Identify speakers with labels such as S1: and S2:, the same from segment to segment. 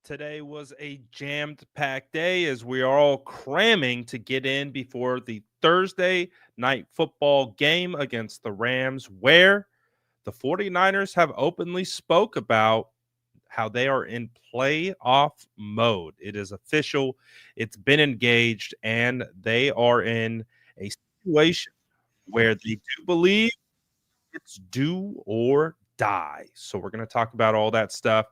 S1: Today was a jammed-packed day as we are all cramming to get in before the Thursday night football game against the Rams, where the 49ers have openly spoke about how they are in playoff mode. It is official. It's been engaged, and they are in a situation where they do believe it's do or die. So we're going to talk about all that stuff.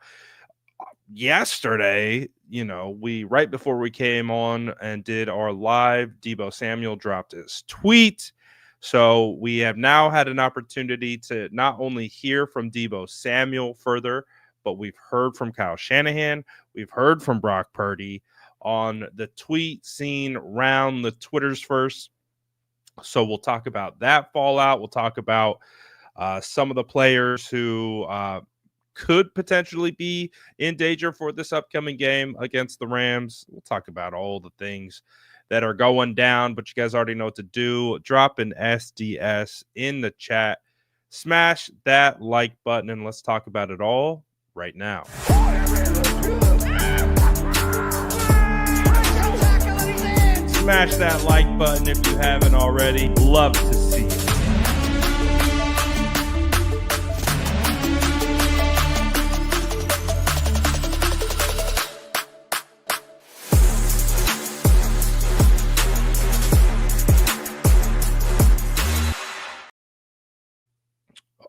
S1: Yesterday, we right before we came on and did our live, Deebo Samuel dropped his tweet. So we have now had an opportunity to not only hear from Deebo Samuel further, but we've heard from Kyle Shanahan. We've heard from Brock Purdy on the tweet scene round the Twitters first. So we'll talk about that fallout. We'll talk about some of the players who could potentially be in danger for this upcoming game against the Rams. We'll talk about all the things that are going down, but you guys already know what to do. Drop an SDS in the chat. Smash that like button, and let's talk about it all right now. Smash that like button if you haven't already. Love to see it.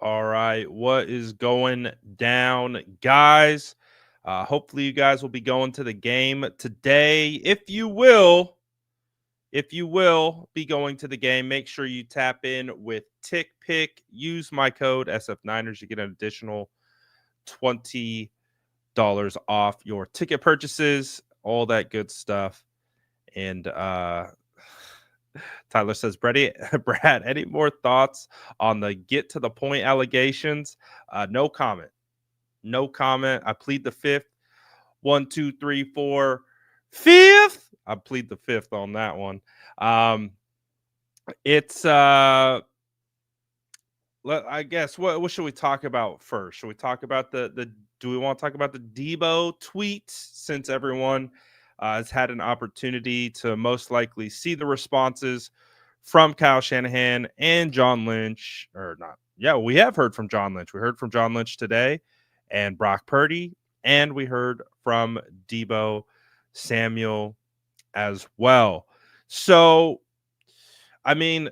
S1: All right, what is going down, guys? Hopefully you guys will be going to the game today. If you will be going to the game, make sure you tap in with TickPick. Use my code SF9ers. You get an additional $20 off your ticket purchases, all that good stuff. And Tyler says, Brad, any more thoughts on the get to the point allegations? No comment. No comment. I plead the fifth. 1, 2, 3, 4, fifth. I plead the fifth on that one. It's I guess what should we talk about first? Should we talk about do we want to talk about the Deebo tweet, since everyone has had an opportunity to most likely see the responses from Kyle Shanahan and John Lynch, or not? Yeah, we have heard from John Lynch. We heard from John Lynch today and Brock Purdy, and we heard from Deebo Samuel as well. So, I mean,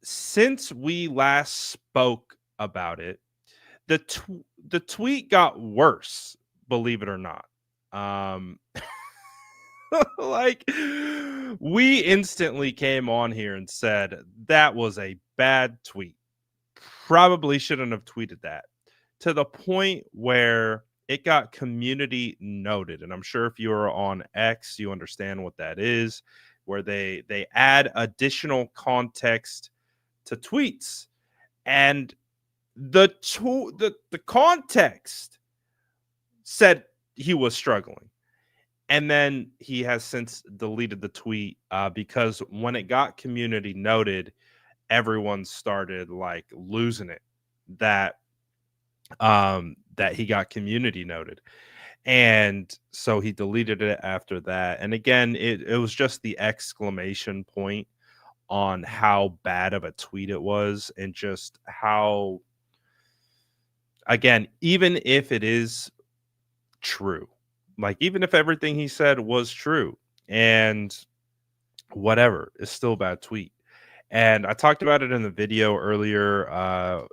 S1: since we last spoke about it, the tweet got worse, believe it or not. Like, we instantly came on here and said that was a bad tweet. Probably shouldn't have tweeted that, to the point where it got community noted. And I'm sure if you are on X, you understand what that is, where they add additional context to tweets. And the context said he was struggling. And then he has since deleted the tweet because when it got community noted, everyone started like losing it that he got community noted. And so he deleted it after that. And again, it was just the exclamation point on how bad of a tweet it was, and just how, again, even if it is true, like even if everything he said was true and whatever, it's still a bad tweet. And I talked about it in the video earlier,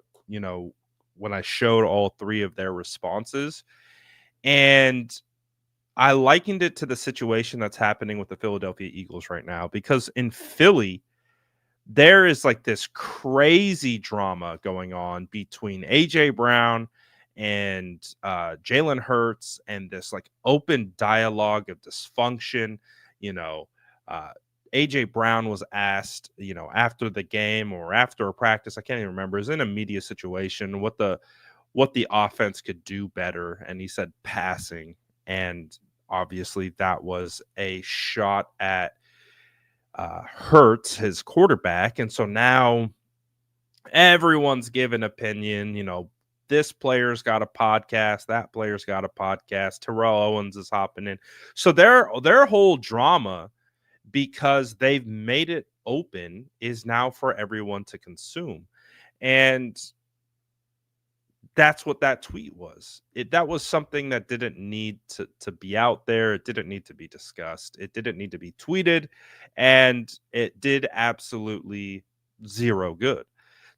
S1: when I showed all three of their responses. And I likened it to the situation that's happening with the Philadelphia Eagles right now, because in Philly, there is like this crazy drama going on between AJ Brown and Jalen Hurts, and this like open dialogue of dysfunction. AJ Brown was asked, after the game or after a practice, I can't even remember, it was in a media situation, what the offense could do better, and he said passing. And obviously that was a shot at Hurts, his quarterback. And so now everyone's given opinion, This player's got a podcast, that player's got a podcast. Terrell Owens is hopping in. So their whole drama, because they've made it open, is now for everyone to consume. And that's what that tweet was. That was something that didn't need to be out there. It didn't need to be discussed. It didn't need to be tweeted, and it did absolutely zero good,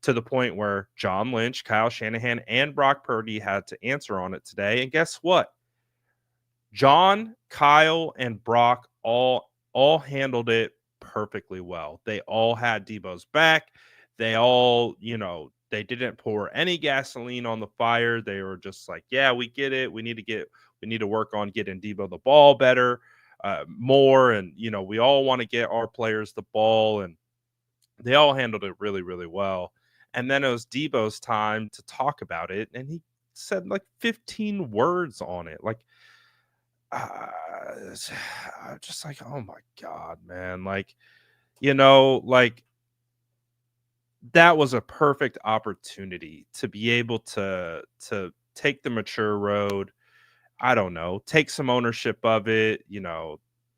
S1: to the point where John Lynch, Kyle Shanahan, and Brock Purdy had to answer on it today. And guess what? John, Kyle, and Brock all handled it perfectly well. They all had Deebo's back. They all, they didn't pour any gasoline on the fire. They were just like, yeah, we get it. We need to work on getting Deebo the ball better, more. And, we all want to get our players the ball. And they all handled it really, really well. And then it was Deebo's time to talk about it. And he said like 15 words on it. Like, just like, oh my God, man. Like, like, that was a perfect opportunity to be able to take the mature road. I don't know, take some ownership of it,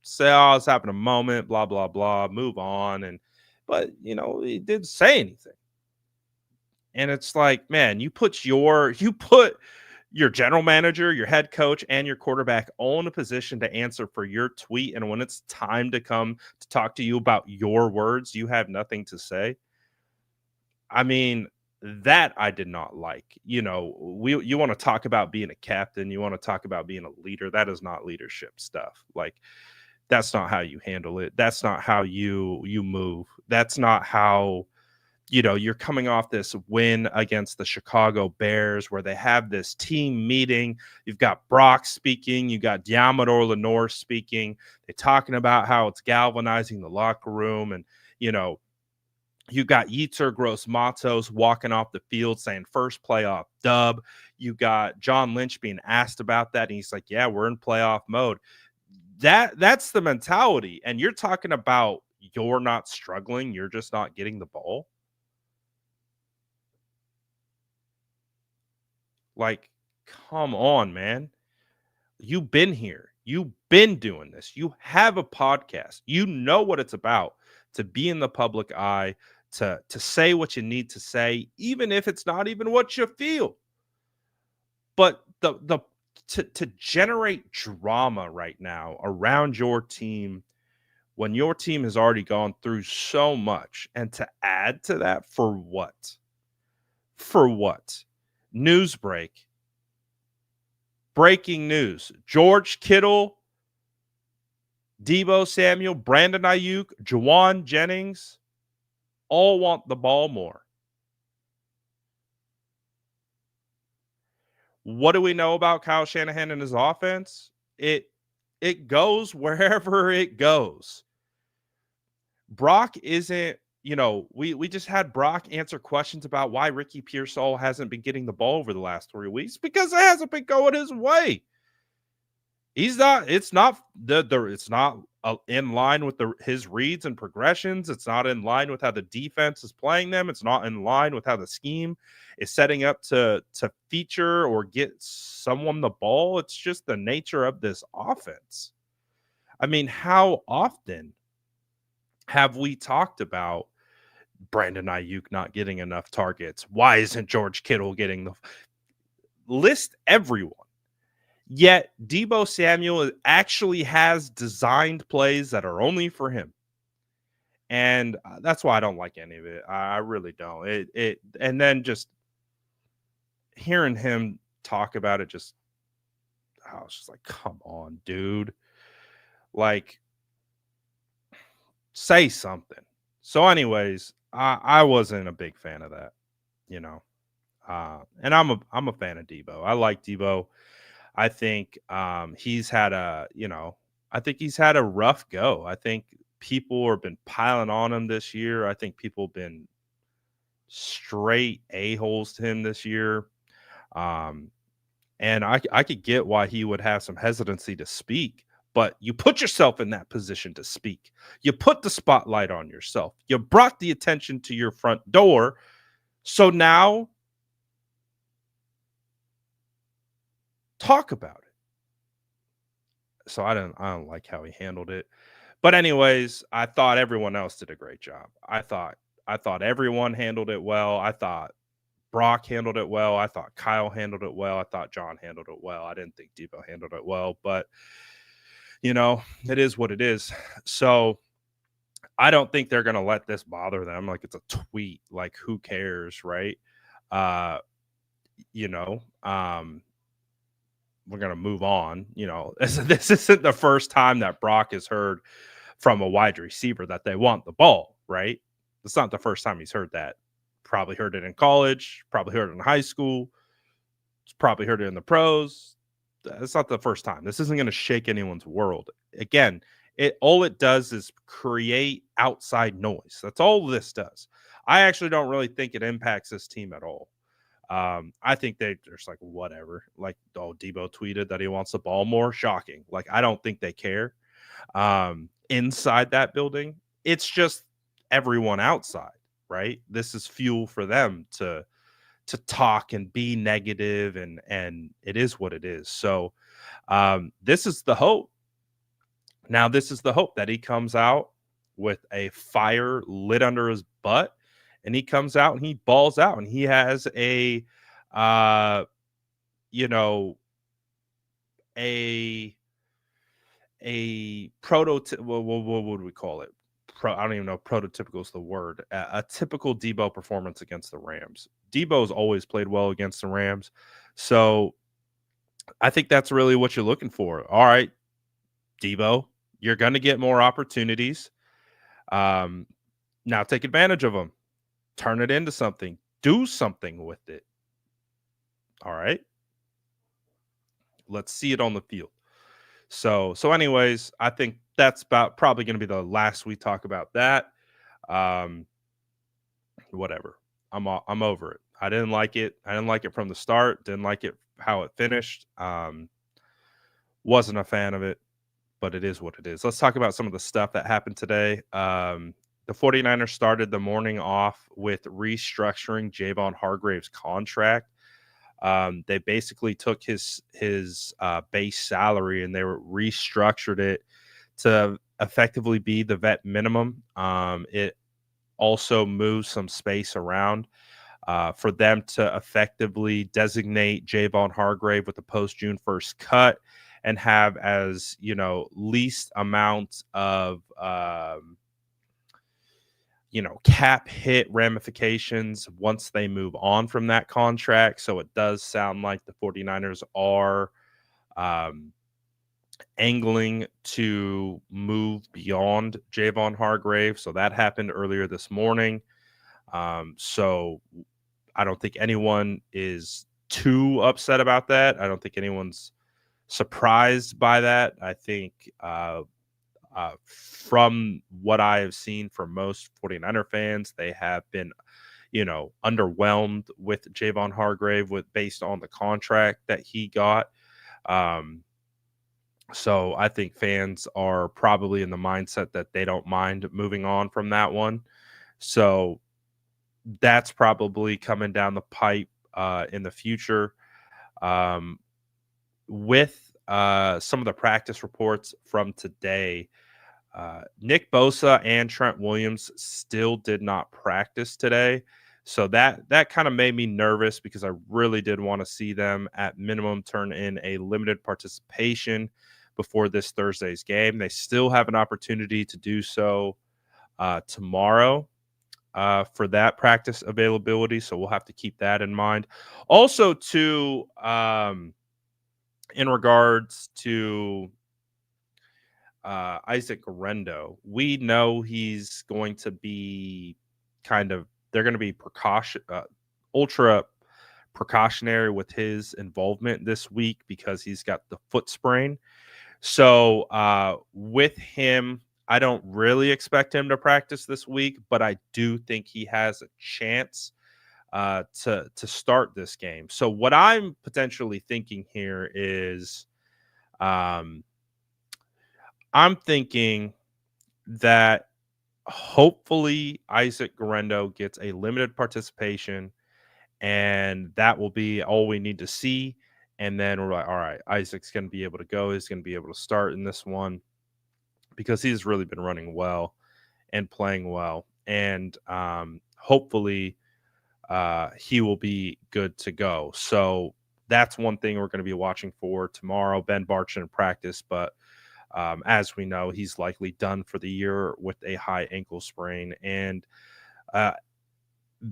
S1: say, oh, it's having a moment, blah, blah, blah, move on. But he didn't say anything. And it's like, man, you put your general manager, your head coach, and your quarterback all in a position to answer for your tweet. And when it's time to come to talk to you about your words, you have nothing to say. I mean, that I did not like. You want to talk about being a captain, you want to talk about being a leader. That is not leadership stuff. Like, that's not how you handle it. That's not how you move. That's not how, you're coming off this win against the Chicago Bears where they have this team meeting. You've got Brock speaking. You got Diamador Lenore speaking. They're talking about how it's galvanizing the locker room. And, you got Yetur Gross-Matos walking off the field saying first playoff dub. You got John Lynch being asked about that. And he's like, yeah, we're in playoff mode. That's the mentality. And you're talking about you're not struggling. You're just not getting the ball. Like, come on, man. You've been here. You've been doing this. You have a podcast. You know what it's about to be in the public eye, to say what you need to say, even if it's not even what you feel. But to generate drama right now around your team when your team has already gone through so much, and to add to that, for what? For what? News break. Breaking news. George Kittle, Deebo Samuel, Brandon Ayuk, Juwan Jennings all want the ball more. What do we know about Kyle Shanahan and his offense? It goes wherever it goes. Brock isn't, we just had Brock answer questions about why Ricky Pearsall hasn't been getting the ball over the last 3 weeks, because it hasn't been going his way. It's not in line with his reads and progressions. It's not in line with how the defense is playing them. It's not in line with how the scheme is setting up to feature or get someone the ball. It's just the nature of this offense. I mean, how often have we talked about Brandon Ayuk not getting enough targets? Why isn't George Kittle getting the list? Everyone. Yet Deebo Samuel actually has designed plays that are only for him. And that's why I don't like any of it. I really don't. And then just hearing him talk about it, I was just like, come on, dude. Like, say something. So anyways, I wasn't a big fan of that, and I'm a fan of Deebo. I like Deebo. I think he's had a rough go. I think people have been piling on him this year. I think people have been straight a-holes to him this year. And I could get why he would have some hesitancy to speak, but you put yourself in that position to speak. You put the spotlight on yourself. You brought the attention to your front door. So now, talk about it. So I don't like how he handled it. But anyways, I thought everyone else did a great job. I thought everyone handled it well. I thought Brock handled it well. I thought Kyle handled it well. I thought John handled it well. I didn't think Deebo handled it well, but it is what it is. So I don't think they're gonna let this bother them. Like it's a tweet. Like who cares, right? Uh, you know, um, we're gonna move on. This isn't the first time that Brock has heard from a wide receiver that they want the ball, right? It's not the first time he's heard that. Probably heard it in college, probably heard it in high school, probably heard it in the pros. It's not the first time. This isn't going to shake anyone's world. Again, it all it does is create outside noise. That's all this does. I actually don't really think it impacts this team at all. I think they're just like whatever. Like, oh, Deebo tweeted that he wants the ball more. Shocking. Like, I don't think they care. Inside that building, it's just everyone outside, right? This is fuel for them to talk and be negative, and it is what it is. So this is the hope. Now, this is the hope that he comes out with a fire lit under his butt, and he comes out and he balls out, and he has uh, you know, a prototype. What would we call it? I don't even know. Prototypical is the word. A typical Deebo performance against the Rams. Debo's always played well against the Rams, so I think that's really what you're looking for. All right, Deebo, you're going to get more opportunities. Um, Now take advantage of them. Turn it into something. Do something with it. All right. Let's see it on the field. So anyways, I think that's about probably going to be the last we talk about that. Um, Whatever. I'm over it. I didn't like it. I didn't like it from the start. Didn't like it how it finished. Wasn't a fan of it, but it is what it is. Let's talk about some of the stuff that happened today. The 49ers started the morning off with restructuring Javon Hargrave's contract. They basically took his base salary and they restructured it to effectively be the vet minimum. It also moves some space around for them to effectively designate Javon Hargrave with the post June 1st cut and have as least amount of cap hit ramifications once they move on from that contract. So it does sound like the 49ers are um, angling to move beyond Javon Hargrave. So that happened earlier this morning. So I don't think anyone is too upset about that. I don't think anyone's surprised by that. I think from what I have seen from most 49er fans, they have been, underwhelmed with Javon Hargrave based on the contract that he got. So I think fans are probably in the mindset that they don't mind moving on from that one. So that's probably coming down the pipe in the future. With some of the practice reports from today, Nick Bosa and Trent Williams still did not practice today. So that kind of made me nervous because I really did want to see them at minimum turn in a limited participation before this Thursday's game. They still have an opportunity to do so tomorrow for that practice availability. So we'll have to keep that in mind. Also, in regards to Isaac Guerrero, we know he's going to be they're going to be ultra precautionary with his involvement this week because he's got the foot sprain. So with him, I don't really expect him to practice this week, but I do think he has a chance to start this game. So what I'm potentially thinking here is, I'm thinking that hopefully Isaac Guerrero gets a limited participation, and that will be all we need to see. And then we're like, all right, Isaac's going to be able to go. He's going to be able to start in this one because he's really been running well and playing well. And hopefully he will be good to go. So that's one thing we're going to be watching for tomorrow. Ben Barch in practice, but as we know, he's likely done for the year with a high ankle sprain. And uh,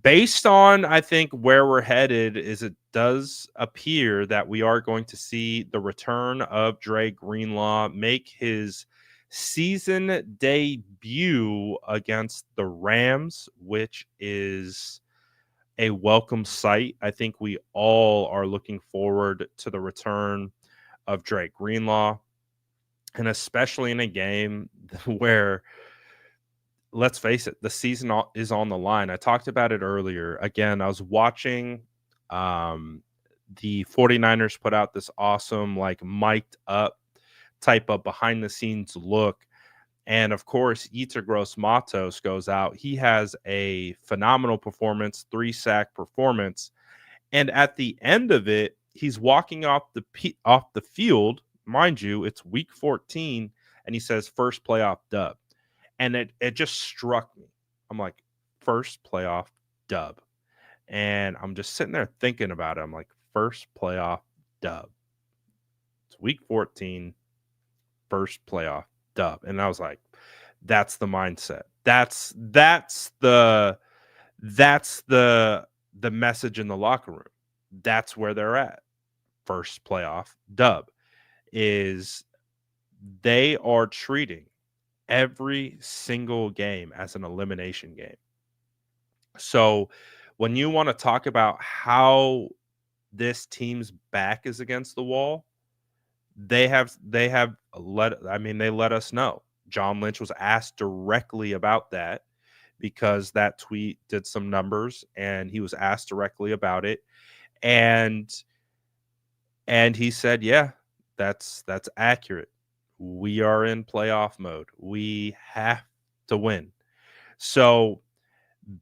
S1: based on, I think, where we're headed, is it does appear that we are going to see the return of Dre Greenlaw make his season debut against the Rams, which is a welcome sight. I think we all are looking forward to the return of Dre Greenlaw, and especially in a game where, let's face it, the season is on the line. I talked about it earlier. Again, I was watching the 49ers put out this awesome, like, mic'd up type of behind the scenes look. And of course, Yetur Gross-Matos goes out. He has a phenomenal performance, 3-sack performance. And at the end of it, he's walking off the field. Mind you, it's week 14, and he says, first playoff dub. And it just struck me. I'm like, first playoff dub. And I'm just sitting there thinking about it. I'm like, first playoff dub. It's week 14, first playoff dub. And I was like, that's the mindset. That's the message in the locker room. That's where they're at. First playoff dub is they are treating every single game as an elimination game. So when you want to talk about how this team's back is against the wall, they let us know. John Lynch was asked directly about that because that tweet did some numbers, and he was asked directly about it. And he said, yeah, that's accurate. We are in playoff mode. We have to win. So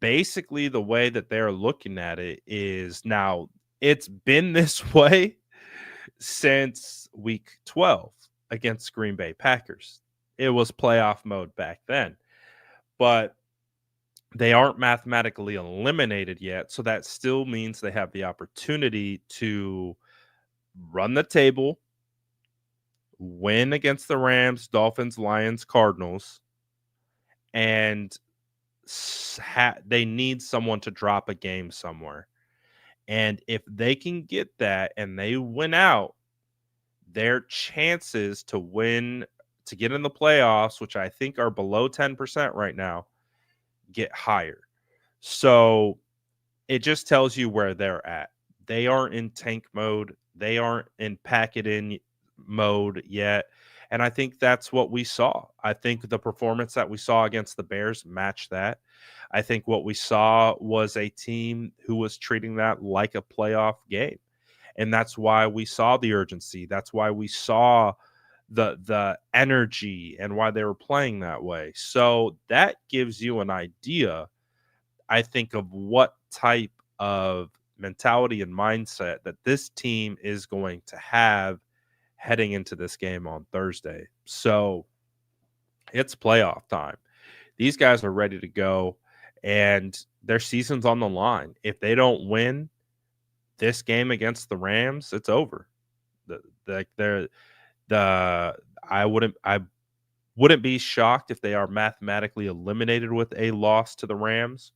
S1: basically the way that they're looking at it is, now it's been this way since week 12 against Green Bay Packers. It was playoff mode back then, but they aren't mathematically eliminated yet. So that still means they have the opportunity to run the table, win against the Rams, Dolphins, Lions, Cardinals, and they need someone to drop a game somewhere. And if they can get that and they win out, their chances to win, to get in the playoffs, which I think are below 10% right now, get higher. So it just tells you where they're at. They aren't in tank mode. They aren't in pack it in mode yet. And I think that's what we saw. I think the performance that we saw against the Bears matched that. I think what we saw was a team who was treating that like a playoff game. And that's why we saw the urgency. That's why we saw the energy and why they were playing that way. So that gives you an idea, I think, of what type of mentality and mindset that this team is going to have heading into this game on Thursday. So it's playoff time. These guys are ready to go, and their season's on the line. If they don't win this game against the Rams, it's over. I wouldn't be shocked if they are mathematically eliminated with a loss to the Rams.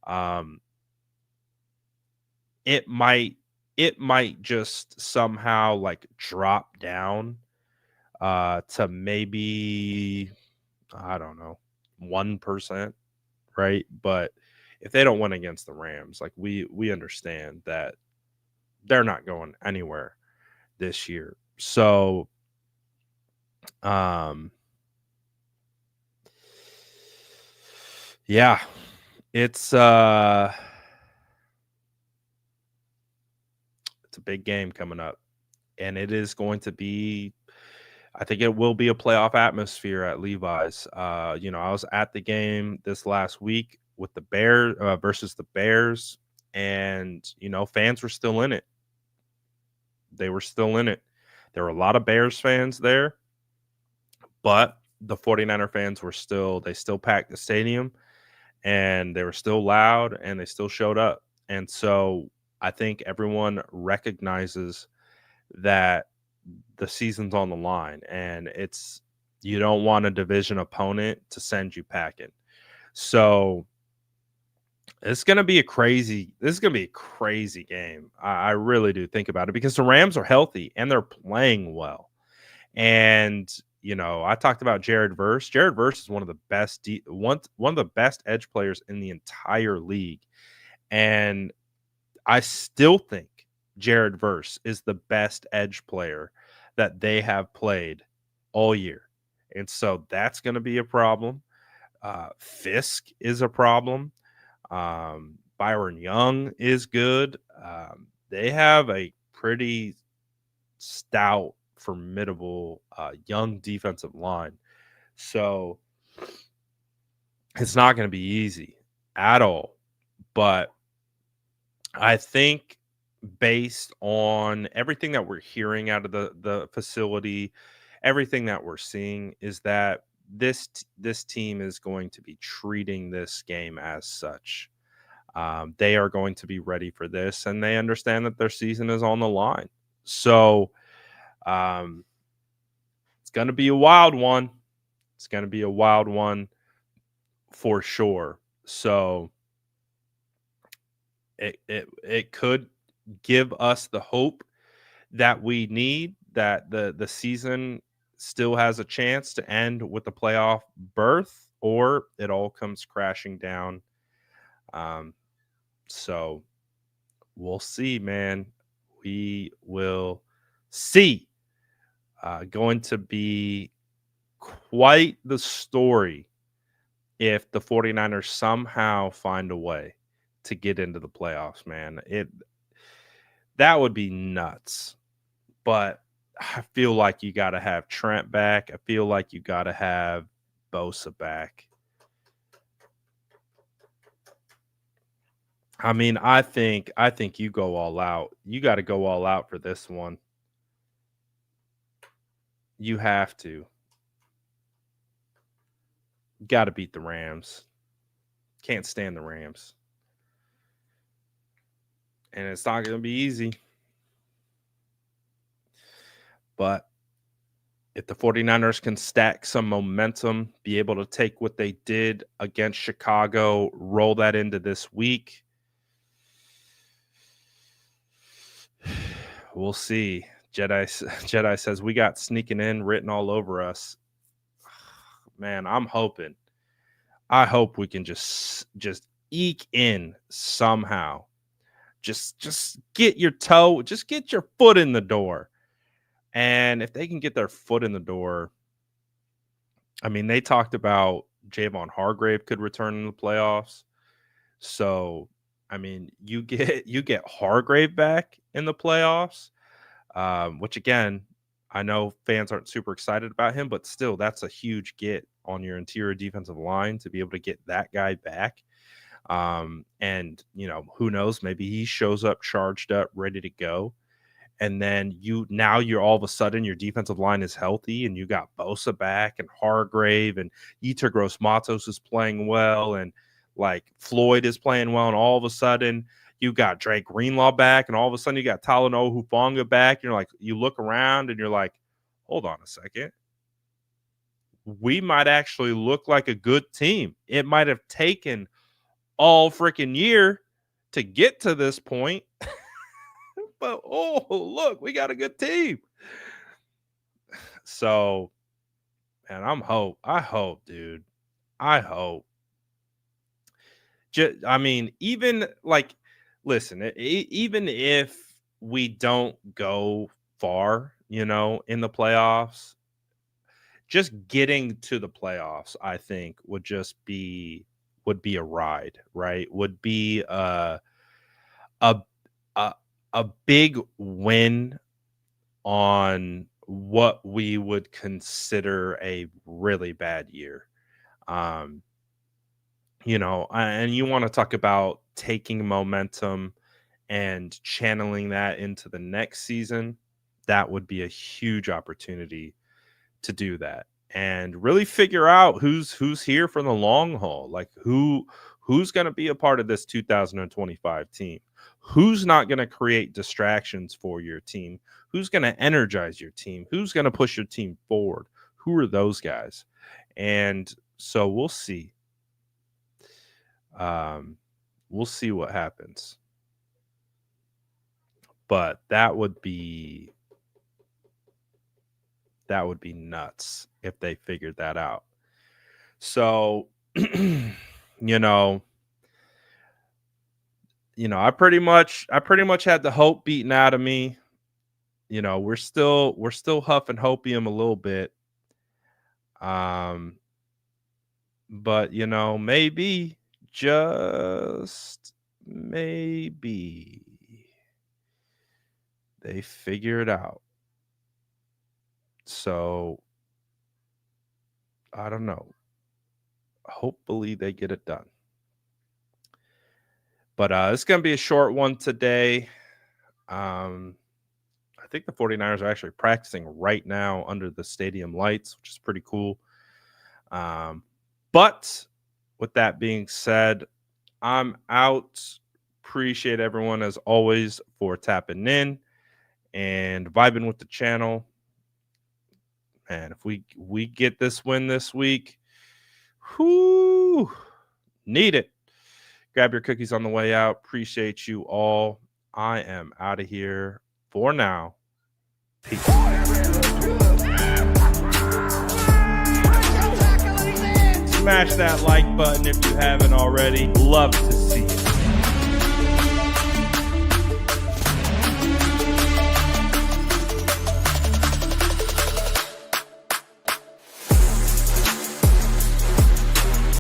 S1: Um, it might just somehow, like, drop down to maybe, I don't know, 1%, right? But if they don't win against the Rams, like, we understand that they're not going anywhere this year. So um yeah, it's it's a big game coming up, and it is going to be, I think it will be a playoff atmosphere at Levi's. I was at the game this last week with the Bears versus the Bears, and fans were still in it. They were still in it. There were a lot of Bears fans there, but the 49er fans they still packed the stadium, and they were still loud, and they still showed up. And so I think everyone recognizes that the season's on the line, and you don't want a division opponent to send you packing. So this is gonna be a crazy game. I really do think about it because the Rams are healthy and they're playing well. And I talked about Jared Verse. Jared Verse is one of the one of the best edge players in the entire league. And I still think Jared Verse is the best edge player that they have played all year. And so that's going to be a problem. Fisk is a problem. Byron Young is good. They have a pretty stout, formidable young defensive line. So it's not going to be easy at all. But I think based on everything that we're hearing out of the facility, everything that we're seeing is that this team is going to be treating this game as such. They are going to be ready for this, and they understand that their season is on the line. So it's going to be a wild one. It's going to be a wild one for sure. So it could give us the hope that we need, that the season still has a chance to end with a playoff berth, or it all comes crashing down. So we'll see, man. We will see. Going to be quite the story if the 49ers somehow find a way to get into the playoffs, man. That would be nuts. But I feel like you got to have Trent back. I feel like you got to have Bosa back. I mean, I think you go all out. You got to go all out for this one. You have to. Got to beat the Rams. Can't stand the Rams. And it's not going to be easy. But if the 49ers can stack some momentum, be able to take what they did against Chicago, roll that into this week, we'll see. Jedi says we got sneaking in written all over us. Man, I'm hoping. I hope we can just eke in somehow. Just get your foot in the door. And if they can get their foot in the door, I mean, they talked about Javon Hargrave could return in the playoffs. So, I mean, you get Hargrave back in the playoffs, which again, I know fans aren't super excited about him, but still, that's a huge get on your interior defensive line to be able to get that guy back. And who knows, maybe he shows up charged up, ready to go. And then you're all of a sudden your defensive line is healthy and you got Bosa back and Hargrave and Yetur Gross-Matos is playing well and like Floyd is playing well. And all of a sudden you got Drake Greenlaw back and all of a sudden you got Talanoa Hufanga back. And you're like, you look around and you're like, hold on a second. We might actually look like a good team. It might have taken all freaking year to get to this point. But look, we got a good team. So, man, I hope, dude. I hope. I mean, even like, listen, even if we don't go far, in the playoffs, just getting to the playoffs, I think would be a ride, right? Would be a a big win on what we would consider a really bad year. And you want to talk about taking momentum and channeling that into the next season. that would be a huge opportunity to do that and really figure out who's here for the long haul. Like who's going to be a part of this 2025 team? Who's not going to create distractions for your team? Who's going to energize your team? Who's going to push your team forward? Who are those guys? And so we'll see. We'll see what happens. But that would be nuts if they figured that out. So, you know, I pretty much had the hope beaten out of me. We're still huff and hopium a little bit. But maybe, just maybe, they figure it out. So I don't know. Hopefully they get it done. But it's going to be a short one today. I think the 49ers are actually practicing right now under the stadium lights, which is pretty cool. But with that being said, I'm out. Appreciate everyone as always for tapping in and vibing with the channel. And if we get this win this week, whoo, need it. Grab your cookies on the way out. Appreciate you all. I am out of here for now. Peace. Smash that like button if you haven't already. Love to see you.